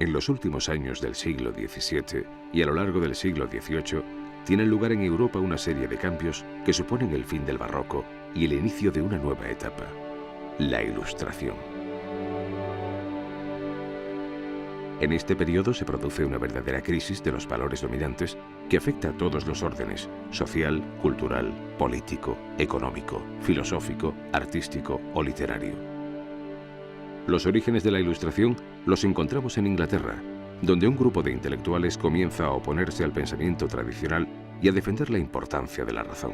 En los últimos años del siglo XVII y a lo largo del siglo XVIII, tienen lugar en Europa una serie de cambios que suponen el fin del barroco y el inicio de una nueva etapa, la Ilustración. En este periodo se produce una verdadera crisis de los valores dominantes que afecta a todos los órdenes: social, cultural, político, económico, filosófico, artístico o literario. Los orígenes de la Ilustración los encontramos en Inglaterra, donde un grupo de intelectuales comienza a oponerse al pensamiento tradicional y a defender la importancia de la razón.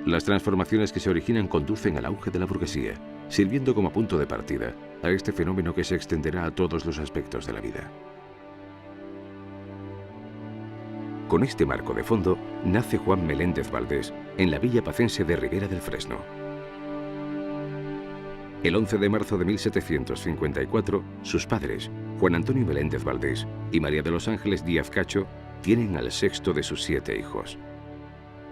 Las transformaciones que se originan conducen al auge de la burguesía, sirviendo como punto de partida a este fenómeno que se extenderá a todos los aspectos de la vida. Con este marco de fondo, nace Juan Meléndez Valdés en la villa pacense de Ribera del Fresno. El 11 de marzo de 1754, sus padres, Juan Antonio Meléndez Valdés y María de los Ángeles Díaz Cacho, tienen al sexto de sus 7 hijos.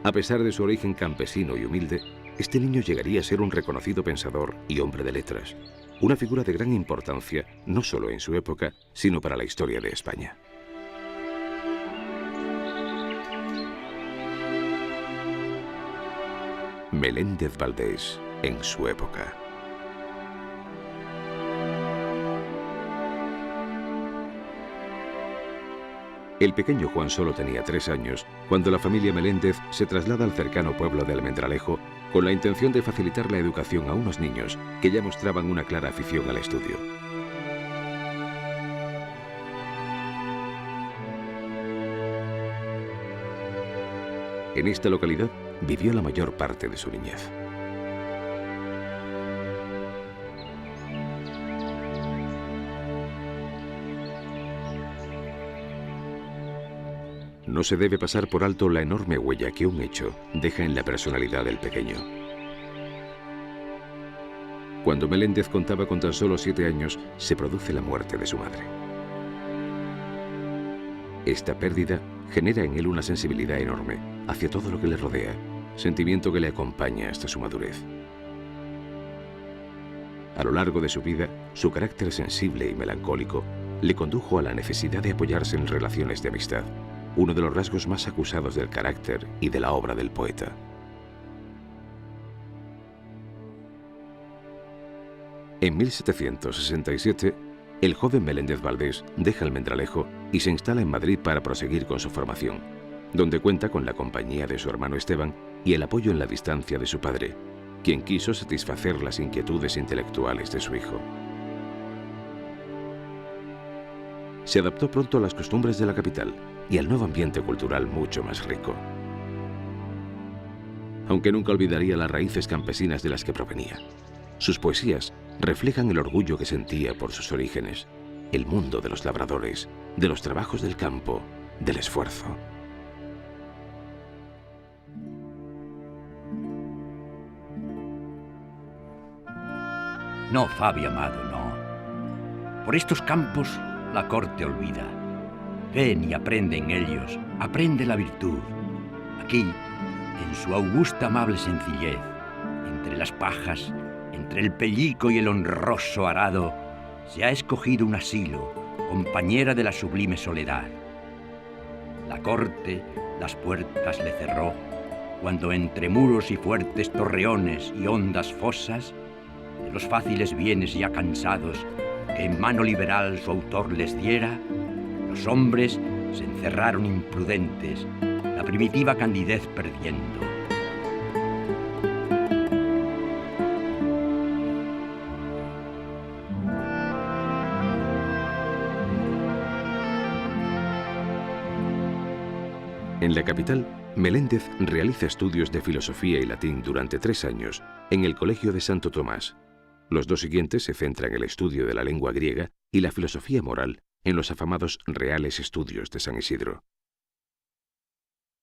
A pesar de su origen campesino y humilde, este niño llegaría a ser un reconocido pensador y hombre de letras, una figura de gran importancia no solo en su época, sino para la historia de España. Meléndez Valdés en su época. El pequeño Juan solo tenía 3 años cuando la familia Meléndez se traslada al cercano pueblo de Almendralejo con la intención de facilitar la educación a unos niños que ya mostraban una clara afición al estudio. En esta localidad vivió la mayor parte de su niñez. No se debe pasar por alto la enorme huella que un hecho deja en la personalidad del pequeño. Cuando Meléndez contaba con tan solo 7 años, se produce la muerte de su madre. Esta pérdida genera en él una sensibilidad enorme hacia todo lo que le rodea, sentimiento que le acompaña hasta su madurez. A lo largo de su vida, su carácter sensible y melancólico le condujo a la necesidad de apoyarse en relaciones de amistad, uno de los rasgos más acusados del carácter y de la obra del poeta. En 1767, el joven Meléndez Valdés deja Almendralejo y se instala en Madrid para proseguir con su formación, donde cuenta con la compañía de su hermano Esteban y el apoyo en la distancia de su padre, quien quiso satisfacer las inquietudes intelectuales de su hijo. Se adaptó pronto a las costumbres de la capital y al nuevo ambiente cultural mucho más rico. Aunque nunca olvidaría las raíces campesinas de las que provenía. Sus poesías reflejan el orgullo que sentía por sus orígenes, el mundo de los labradores, de los trabajos del campo, del esfuerzo. No, Fabio amado, no. Por estos campos la corte olvida. Ven y aprende en ellos, aprende la virtud. Aquí, en su augusta amable sencillez, entre las pajas, entre el pellico y el honroso arado, se ha escogido un asilo, compañera de la sublime soledad. La corte las puertas le cerró, cuando entre muros y fuertes torreones y hondas fosas, de los fáciles bienes ya cansados, que en mano liberal su autor les diera, los hombres se encerraron imprudentes, la primitiva candidez perdiendo. En la capital, Meléndez realiza estudios de filosofía y latín durante 3 años en el Colegio de Santo Tomás. Los 2 siguientes se centran en el estudio de la lengua griega y la filosofía moral en los afamados Reales Estudios de San Isidro.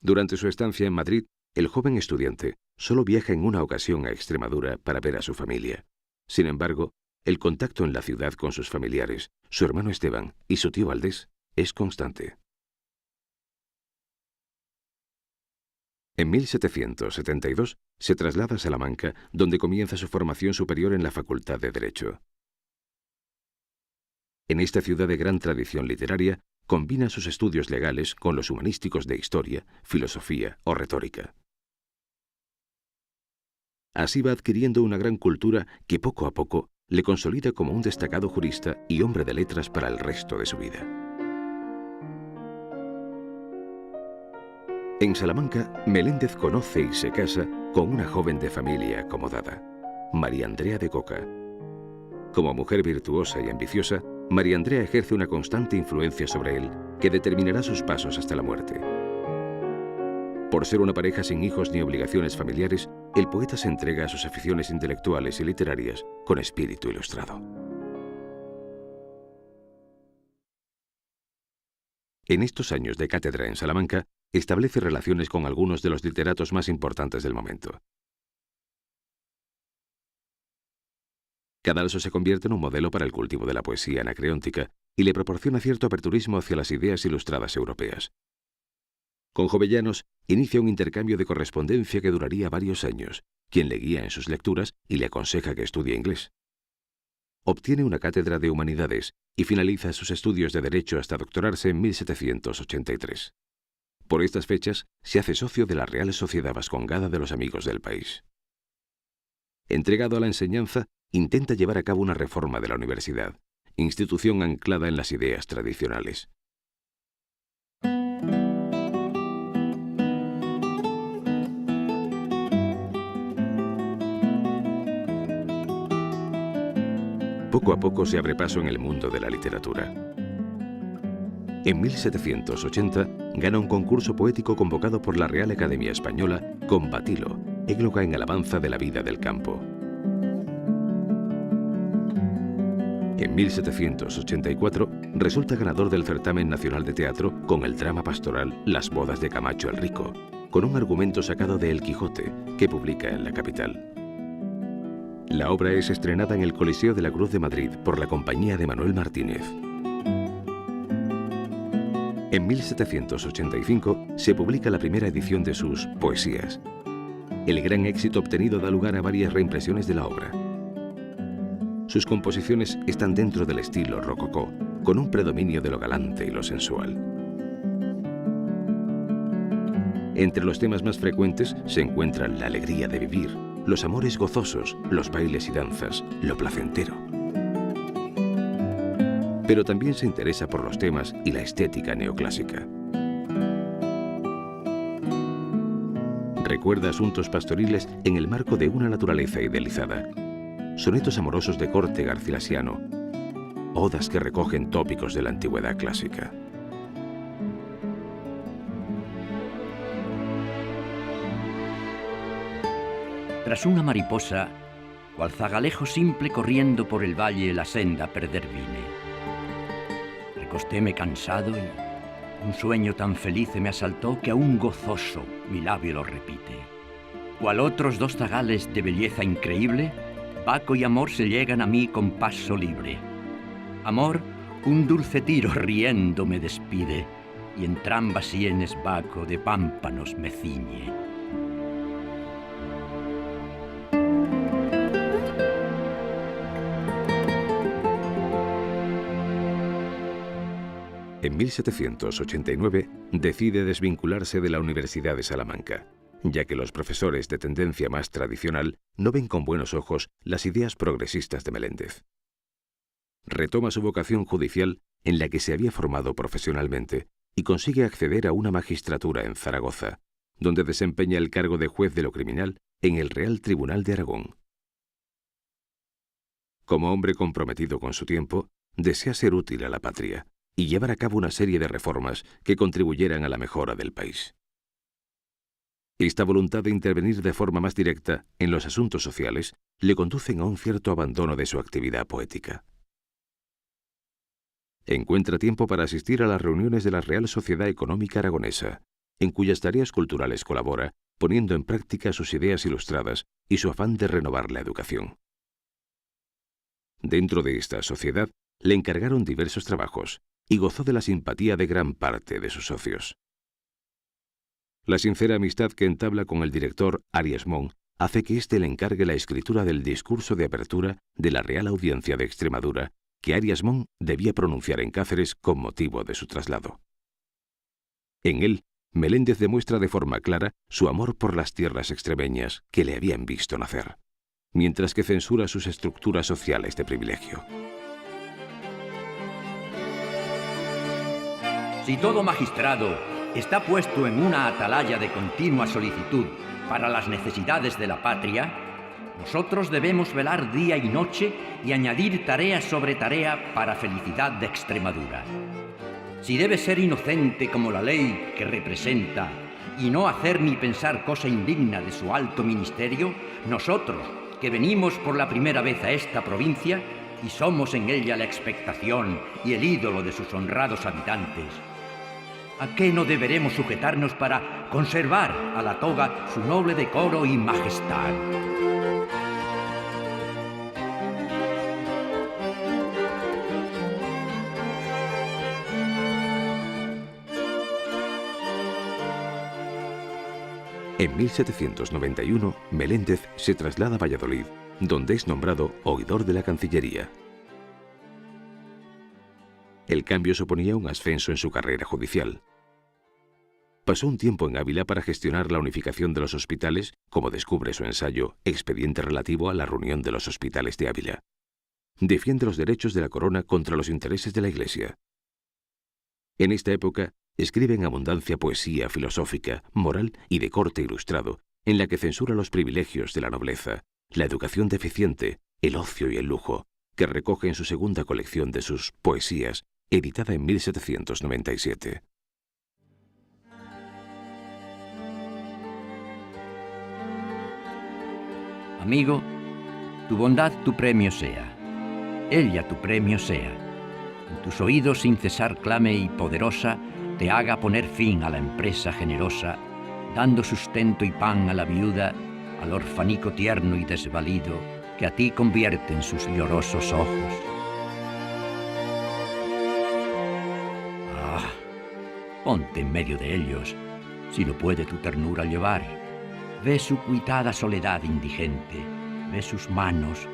Durante su estancia en Madrid, el joven estudiante solo viaja en una ocasión a Extremadura para ver a su familia. Sin embargo, el contacto en la ciudad con sus familiares, su hermano Esteban y su tío Valdés, es constante. En 1772 se traslada a Salamanca, donde comienza su formación superior en la Facultad de Derecho. En esta ciudad de gran tradición literaria, combina sus estudios legales con los humanísticos de historia, filosofía o retórica. Así va adquiriendo una gran cultura que poco a poco le consolida como un destacado jurista y hombre de letras para el resto de su vida. En Salamanca, Meléndez conoce y se casa con una joven de familia acomodada, María Andrea de Coca. Como mujer virtuosa y ambiciosa, María Andrea ejerce una constante influencia sobre él que determinará sus pasos hasta la muerte. Por ser una pareja sin hijos ni obligaciones familiares, el poeta se entrega a sus aficiones intelectuales y literarias con espíritu ilustrado. En estos años de cátedra en Salamanca, establece relaciones con algunos de los literatos más importantes del momento. Cadalso se convierte en un modelo para el cultivo de la poesía anacreóntica y le proporciona cierto aperturismo hacia las ideas ilustradas europeas. Con Jovellanos inicia un intercambio de correspondencia que duraría varios años, quien le guía en sus lecturas y le aconseja que estudie inglés. Obtiene una cátedra de Humanidades y finaliza sus estudios de Derecho hasta doctorarse en 1783. Por estas fechas se hace socio de la Real Sociedad Vascongada de los Amigos del País. Entregado a la enseñanza, intenta llevar a cabo una reforma de la universidad, institución anclada en las ideas tradicionales. Poco a poco se abre paso en el mundo de la literatura. En 1780 gana un concurso poético convocado por la Real Academia Española con Batilo, égloga en alabanza de la vida del campo. En 1784 resulta ganador del certamen nacional de teatro con el drama pastoral Las bodas de Camacho el Rico, con un argumento sacado de El Quijote, que publica en la capital. La obra es estrenada en el Coliseo de la Cruz de Madrid por la compañía de Manuel Martínez. En 1785 se publica la primera edición de sus Poesías. El gran éxito obtenido da lugar a varias reimpresiones de la obra. Sus composiciones están dentro del estilo rococó, con un predominio de lo galante y lo sensual. Entre los temas más frecuentes se encuentran la alegría de vivir, los amores gozosos, los bailes y danzas, lo placentero. Pero también se interesa por los temas y la estética neoclásica. Recuerda asuntos pastoriles en el marco de una naturaleza idealizada. Sonetos amorosos de corte garcilasiano. Odas que recogen tópicos de la antigüedad clásica. Tras una mariposa, cual zagalejo simple corriendo por el valle la senda perder vine. Recostéme cansado y un sueño tan feliz me asaltó que aún gozoso mi labio lo repite. Cual otros dos zagales de belleza increíble, Baco y Amor se llegan a mí con paso libre. Amor, un dulce tiro riendo me despide, y entrambas sienes Baco de pámpanos me ciñe. En 1789 decide desvincularse de la Universidad de Salamanca, ya que los profesores de tendencia más tradicional no ven con buenos ojos las ideas progresistas de Meléndez. Retoma su vocación judicial en la que se había formado profesionalmente y consigue acceder a una magistratura en Zaragoza, donde desempeña el cargo de juez de lo criminal en el Real Tribunal de Aragón. Como hombre comprometido con su tiempo, desea ser útil a la patria y llevar a cabo una serie de reformas que contribuyeran a la mejora del país. Esta voluntad de intervenir de forma más directa en los asuntos sociales le conducen a un cierto abandono de su actividad poética. Encuentra tiempo para asistir a las reuniones de la Real Sociedad Económica Aragonesa, en cuyas tareas culturales colabora, poniendo en práctica sus ideas ilustradas y su afán de renovar la educación. Dentro de esta sociedad le encargaron diversos trabajos y gozó de la simpatía de gran parte de sus socios. La sincera amistad que entabla con el director Arias Mon hace que éste le encargue la escritura del discurso de apertura de la Real Audiencia de Extremadura que Arias Mon debía pronunciar en Cáceres con motivo de su traslado. En él, Meléndez demuestra de forma clara su amor por las tierras extremeñas que le habían visto nacer, mientras que censura sus estructuras sociales de privilegio. Si todo magistrado está puesto en una atalaya de continua solicitud para las necesidades de la patria, nosotros debemos velar día y noche y añadir tarea sobre tarea para felicidad de Extremadura. Si debe ser inocente como la ley que representa y no hacer ni pensar cosa indigna de su alto ministerio, nosotros, que venimos por la primera vez a esta provincia y somos en ella la expectación y el ídolo de sus honrados habitantes, ¿a qué no deberemos sujetarnos para conservar a la toga su noble decoro y majestad? En 1791, Meléndez se traslada a Valladolid, donde es nombrado oidor de la Cancillería. El cambio suponía un ascenso en su carrera judicial. Pasó un tiempo en Ávila para gestionar la unificación de los hospitales, como descubre su ensayo Expediente relativo a la reunión de los hospitales de Ávila. Defiende los derechos de la corona contra los intereses de la Iglesia. En esta época, escribe en abundancia poesía filosófica, moral y de corte ilustrado, en la que censura los privilegios de la nobleza, la educación deficiente, el ocio y el lujo, que recoge en su segunda colección de sus poesías, editada en 1797. Amigo, tu bondad tu premio sea, ella tu premio sea. En tus oídos sin cesar clame y poderosa te haga poner fin a la empresa generosa, dando sustento y pan a la viuda, al orfanico tierno y desvalido, que a ti convierten sus llorosos ojos. Ah, ponte en medio de ellos, si lo puede tu ternura llevar. Ve su cuitada soledad indigente, ve sus manos,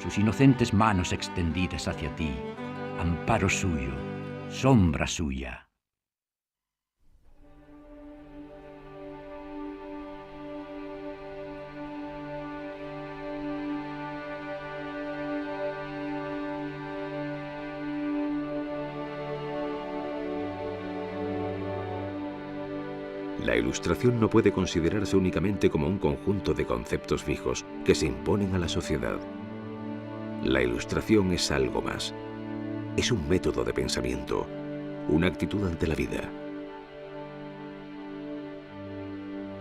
sus inocentes manos extendidas hacia ti, amparo suyo, sombra suya. La Ilustración no puede considerarse únicamente como un conjunto de conceptos fijos que se imponen a la sociedad. La Ilustración es algo más. Es un método de pensamiento, una actitud ante la vida.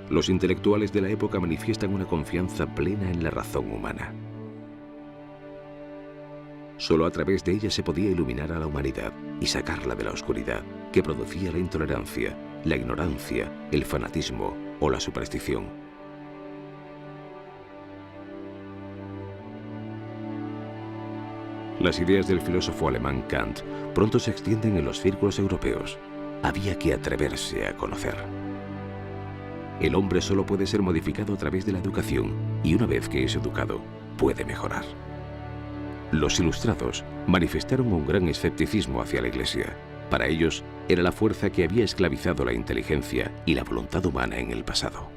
Los intelectuales de la época manifiestan una confianza plena en la razón humana. Solo a través de ella se podía iluminar a la humanidad y sacarla de la oscuridad que producía la intolerancia, la ignorancia, el fanatismo o la superstición. Las ideas del filósofo alemán Kant pronto se extienden en los círculos europeos. Había que atreverse a conocer. El hombre solo puede ser modificado a través de la educación, y una vez que es educado, puede mejorar. Los ilustrados manifestaron un gran escepticismo hacia la Iglesia. Para ellos, era la fuerza que había esclavizado la inteligencia y la voluntad humana en el pasado.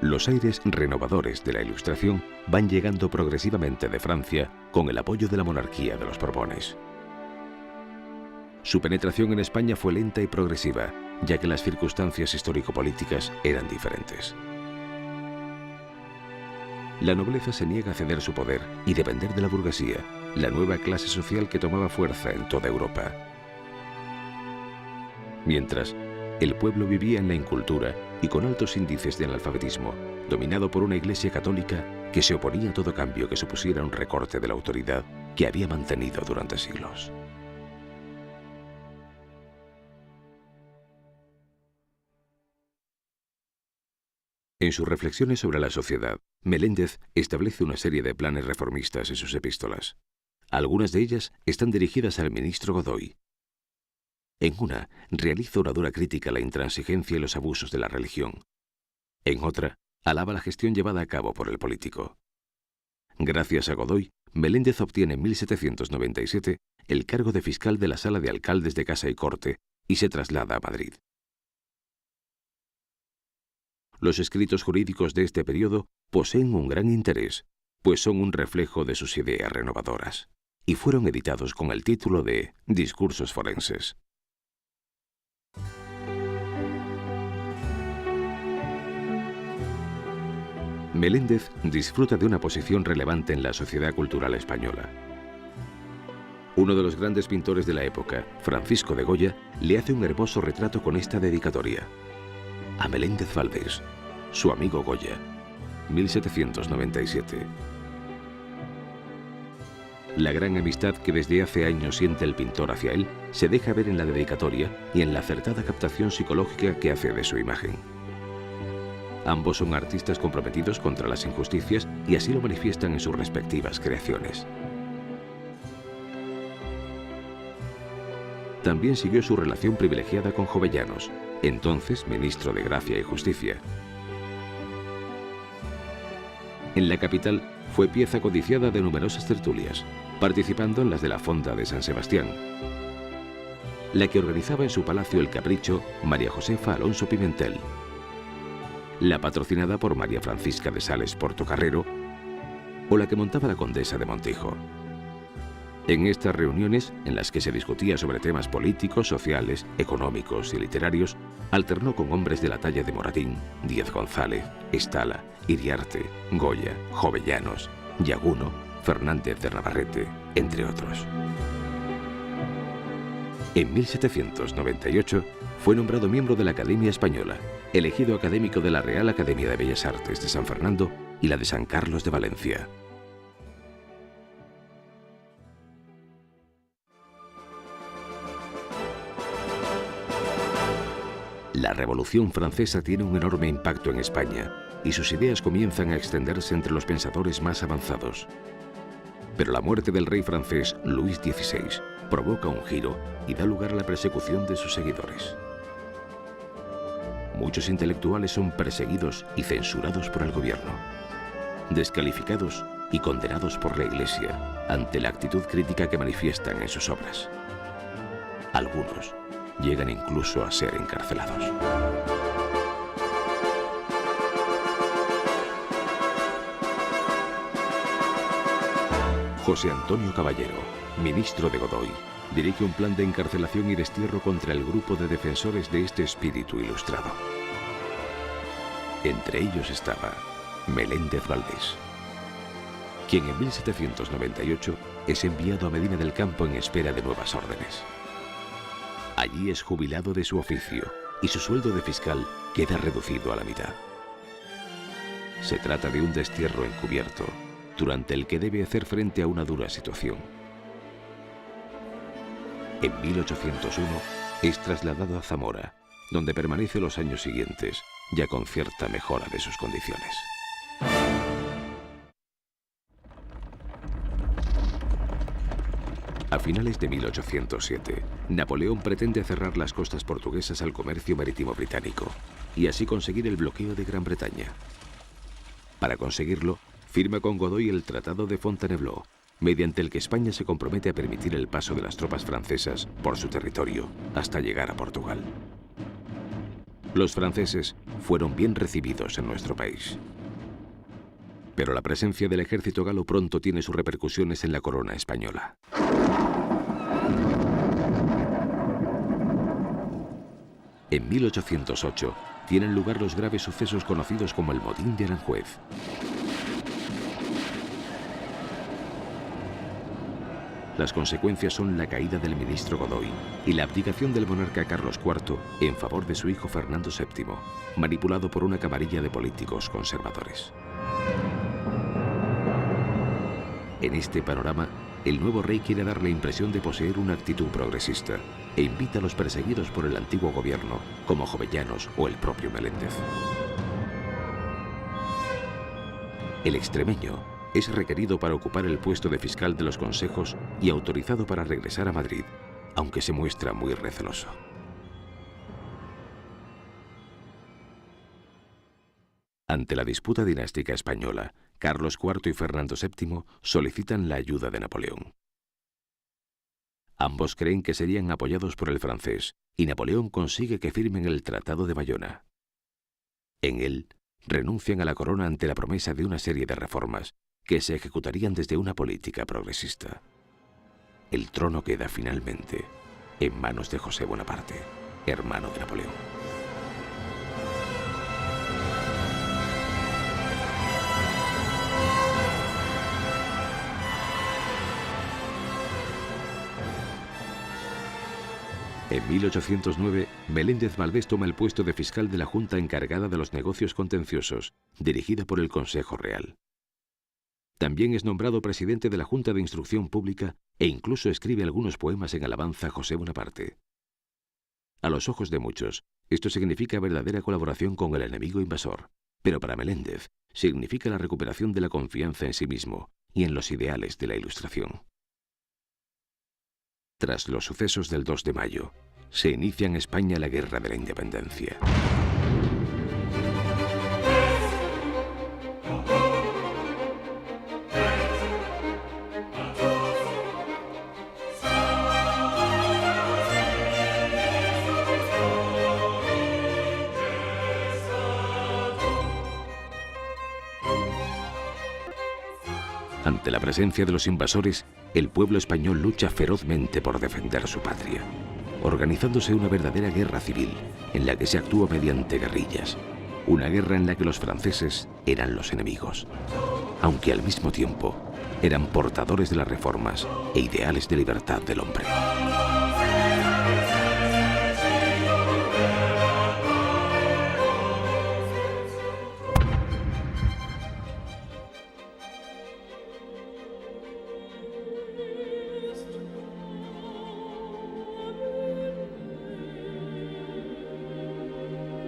Los aires renovadores de la Ilustración van llegando progresivamente de Francia con el apoyo de la monarquía de los Borbones. Su penetración en España fue lenta y progresiva, ya que las circunstancias histórico-políticas eran diferentes. La nobleza se niega a ceder su poder y depender de la burguesía, la nueva clase social que tomaba fuerza en toda Europa. Mientras, el pueblo vivía en la incultura y con altos índices de analfabetismo, dominado por una Iglesia católica que se oponía a todo cambio que supusiera un recorte de la autoridad que había mantenido durante siglos. En sus reflexiones sobre la sociedad, Meléndez establece una serie de planes reformistas en sus epístolas. Algunas de ellas están dirigidas al ministro Godoy. En una, realiza una dura crítica a la intransigencia y los abusos de la religión. En otra, alaba la gestión llevada a cabo por el político. Gracias a Godoy, Meléndez obtiene en 1797 el cargo de fiscal de la Sala de Alcaldes de Casa y Corte y se traslada a Madrid. Los escritos jurídicos de este periodo poseen un gran interés, pues son un reflejo de sus ideas renovadoras, y fueron editados con el título de Discursos forenses. Meléndez disfruta de una posición relevante en la sociedad cultural española. Uno de los grandes pintores de la época, Francisco de Goya, le hace un hermoso retrato con esta dedicatoria: a Meléndez Valdés, su amigo Goya, 1797. La gran amistad que desde hace años siente el pintor hacia él se deja ver en la dedicatoria y en la acertada captación psicológica que hace de su imagen. Ambos son artistas comprometidos contra las injusticias y así lo manifiestan en sus respectivas creaciones. También siguió su relación privilegiada con Jovellanos, entonces ministro de Gracia y Justicia. En la capital fue pieza codiciada de numerosas tertulias, participando en las de la Fonda de San Sebastián, la que organizaba en su palacio El Capricho María Josefa Alonso Pimentel, la patrocinada por María Francisca de Sales Portocarrero o la que montaba la condesa de Montijo. En estas reuniones, en las que se discutía sobre temas políticos, sociales, económicos y literarios, alternó con hombres de la talla de Moratín, Díez González, Estala, Iriarte, Goya, Jovellanos, Llaguno, Fernández de Navarrete, entre otros. En 1798 fue nombrado miembro de la Academia Española, elegido académico de la Real Academia de Bellas Artes de San Fernando y la de San Carlos de Valencia. La Revolución Francesa tiene un enorme impacto en España y sus ideas comienzan a extenderse entre los pensadores más avanzados. Pero la muerte del rey francés Luis XVI provoca un giro y da lugar a la persecución de sus seguidores. Muchos intelectuales son perseguidos y censurados por el gobierno, descalificados y condenados por la Iglesia ante la actitud crítica que manifiestan en sus obras. Algunos llegan incluso a ser encarcelados. José Antonio Caballero, ministro de Godoy, dirige un plan de encarcelación y destierro contra el grupo de defensores de este espíritu ilustrado. Entre ellos estaba Meléndez Valdés, quien en 1798 es enviado a Medina del Campo en espera de nuevas órdenes. Allí es jubilado de su oficio y su sueldo de fiscal queda reducido a la mitad. Se trata de un destierro encubierto, durante el que debe hacer frente a una dura situación. En 1801 es trasladado a Zamora, donde permanece los años siguientes, ya con cierta mejora de sus condiciones. A finales de 1807, Napoleón pretende cerrar las costas portuguesas al comercio marítimo británico y así conseguir el bloqueo de Gran Bretaña. Para conseguirlo, firma con Godoy el Tratado de Fontainebleau, mediante el que España se compromete a permitir el paso de las tropas francesas por su territorio hasta llegar a Portugal. Los franceses fueron bien recibidos en nuestro país. Pero la presencia del ejército galo pronto tiene sus repercusiones en la corona española. En 1808 tienen lugar los graves sucesos conocidos como el Motín de Aranjuez. Las consecuencias son la caída del ministro Godoy y la abdicación del monarca Carlos IV en favor de su hijo Fernando VII, manipulado por una camarilla de políticos conservadores. En este panorama, el nuevo rey quiere dar la impresión de poseer una actitud progresista e invita a los perseguidos por el antiguo gobierno, como Jovellanos o el propio Meléndez. El extremeño es requerido para ocupar el puesto de fiscal de los consejos y autorizado para regresar a Madrid, aunque se muestra muy receloso. Ante la disputa dinástica española, Carlos IV y Fernando VII solicitan la ayuda de Napoleón. Ambos creen que serían apoyados por el francés, y Napoleón consigue que firmen el Tratado de Bayona. En él, renuncian a la corona ante la promesa de una serie de reformas que se ejecutarían desde una política progresista. El trono queda finalmente en manos de José Bonaparte, hermano de Napoleón. En 1809, Meléndez Valdés toma el puesto de fiscal de la Junta encargada de los negocios contenciosos, dirigida por el Consejo Real. También es nombrado presidente de la Junta de Instrucción Pública e incluso escribe algunos poemas en alabanza a José Bonaparte. A los ojos de muchos, esto significa verdadera colaboración con el enemigo invasor, pero para Meléndez significa la recuperación de la confianza en sí mismo y en los ideales de la Ilustración. Tras los sucesos del 2 de mayo, se inicia en España la Guerra de la Independencia. Ante la presencia de los invasores, el pueblo español lucha ferozmente por defender su patria, organizándose una verdadera guerra civil en la que se actúa mediante guerrillas, una guerra en la que los franceses eran los enemigos, aunque al mismo tiempo eran portadores de las reformas e ideales de libertad del hombre.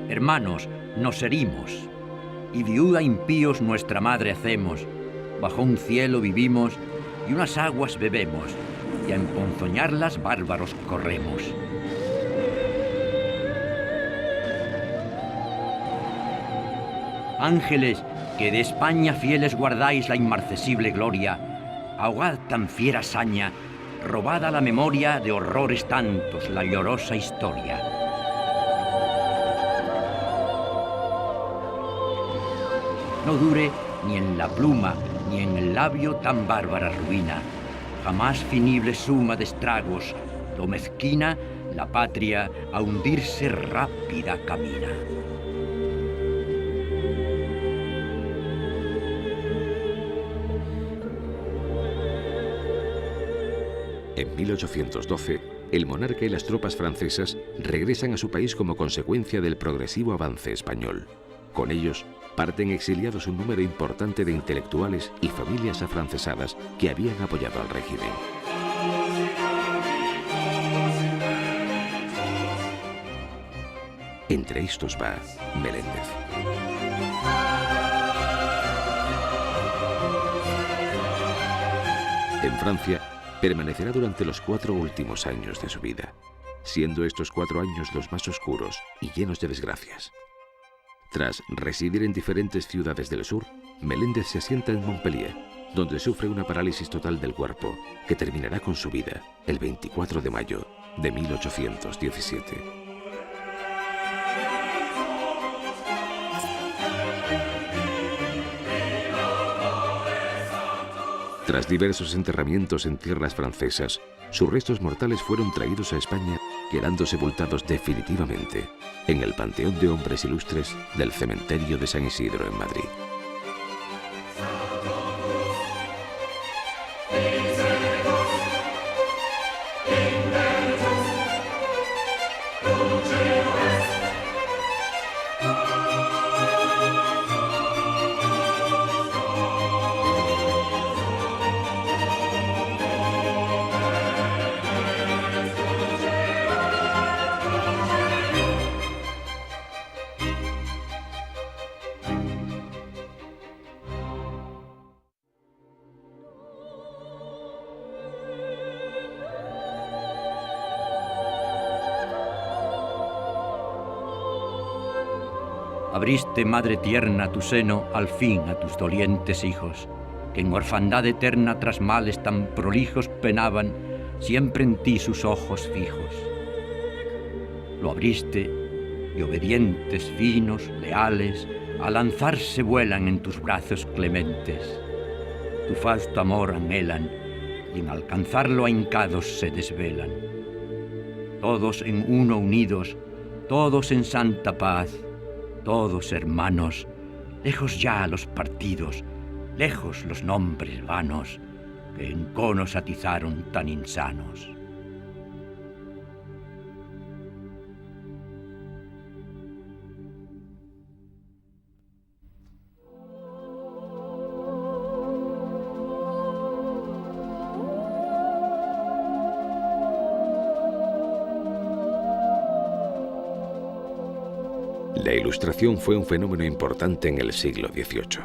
Hermanos, nos herimos, y viuda impíos nuestra madre hacemos, bajo un cielo vivimos, y unas aguas bebemos, y a emponzoñarlas bárbaros corremos. Ángeles, que de España fieles guardáis la inmarcesible gloria, ahogad tan fiera saña, robada la memoria de horrores tantos la llorosa historia. No dure ni en la pluma, ni en el labio tan bárbara ruina, jamás finible suma de estragos, lo mezquina, la patria a hundirse rápida camina. En 1812, el monarca y las tropas francesas regresan a su país como consecuencia del progresivo avance español. Con ellos, parten exiliados un número importante de intelectuales y familias afrancesadas que habían apoyado al régimen. Entre estos va Meléndez. En Francia, permanecerá durante los 4 últimos años de su vida, siendo estos 4 años los más oscuros y llenos de desgracias. Tras residir en diferentes ciudades del sur, Meléndez se asienta en Montpellier, donde sufre una parálisis total del cuerpo, que terminará con su vida el 24 de mayo de 1817. Tras diversos enterramientos en tierras francesas, sus restos mortales fueron traídos a España, quedando sepultados definitivamente en el Panteón de Hombres Ilustres del Cementerio de San Isidro en Madrid. Abriste, madre tierna, tu seno al fin a tus dolientes hijos, que en orfandad eterna tras males tan prolijos penaban, siempre en ti sus ojos fijos. Lo abriste y obedientes, finos, leales, a lanzarse vuelan en tus brazos clementes. Tu fausto amor anhelan y en alcanzarlo ahincados se desvelan. Todos en uno unidos, todos en santa paz, todos hermanos, lejos ya los partidos, lejos los nombres vanos que en conos atizaron tan insanos. La Ilustración fue un fenómeno importante en el siglo XVIII.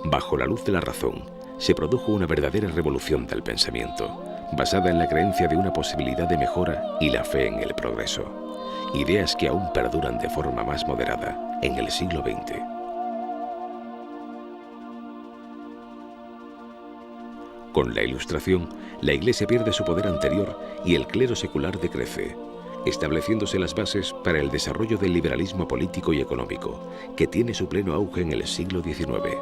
Bajo la luz de la razón, se produjo una verdadera revolución del pensamiento, basada en la creencia de una posibilidad de mejora y la fe en el progreso, ideas que aún perduran de forma más moderada en el siglo XX. Con la Ilustración, la Iglesia pierde su poder anterior y el clero secular decrece, estableciéndose las bases para el desarrollo del liberalismo político y económico, que tiene su pleno auge en el siglo XIX.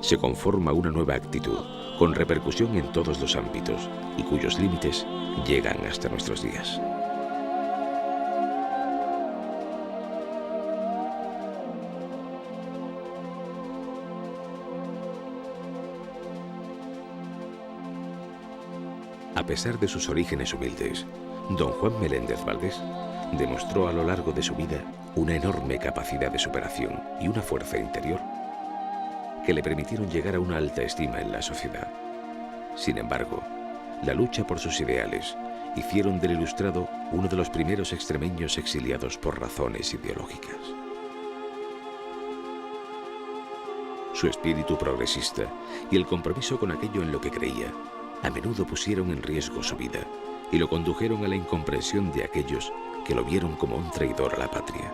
Se conforma una nueva actitud, con repercusión en todos los ámbitos, y cuyos límites llegan hasta nuestros días. A pesar de sus orígenes humildes, don Juan Meléndez Valdés demostró a lo largo de su vida una enorme capacidad de superación y una fuerza interior que le permitieron llegar a una alta estima en la sociedad. Sin embargo, la lucha por sus ideales hicieron del Ilustrado uno de los primeros extremeños exiliados por razones ideológicas. Su espíritu progresista y el compromiso con aquello en lo que creía a menudo pusieron en riesgo su vida y lo condujeron a la incomprensión de aquellos que lo vieron como un traidor a la patria.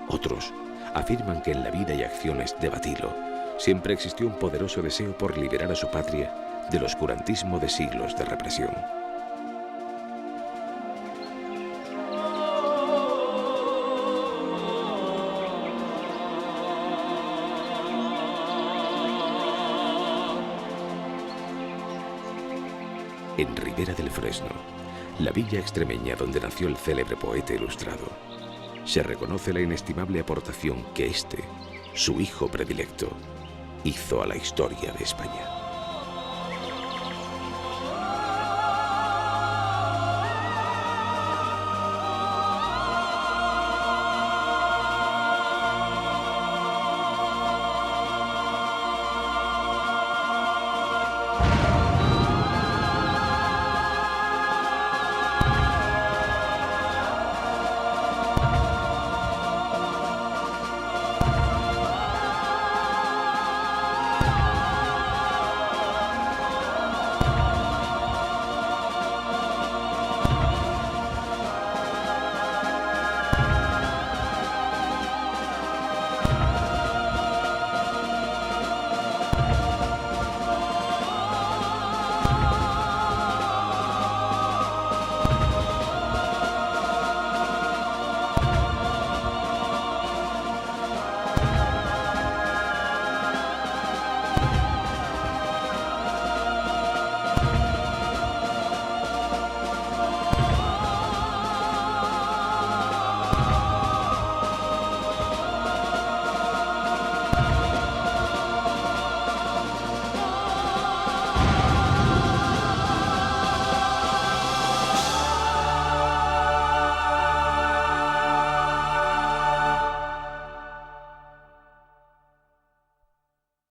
Otros afirman que en la vida y acciones de Batilo siempre existió un poderoso deseo por liberar a su patria del oscurantismo de siglos de represión. En Ribera del Fresno, la villa extremeña donde nació el célebre poeta ilustrado, se reconoce la inestimable aportación que este, su hijo predilecto, hizo a la historia de España.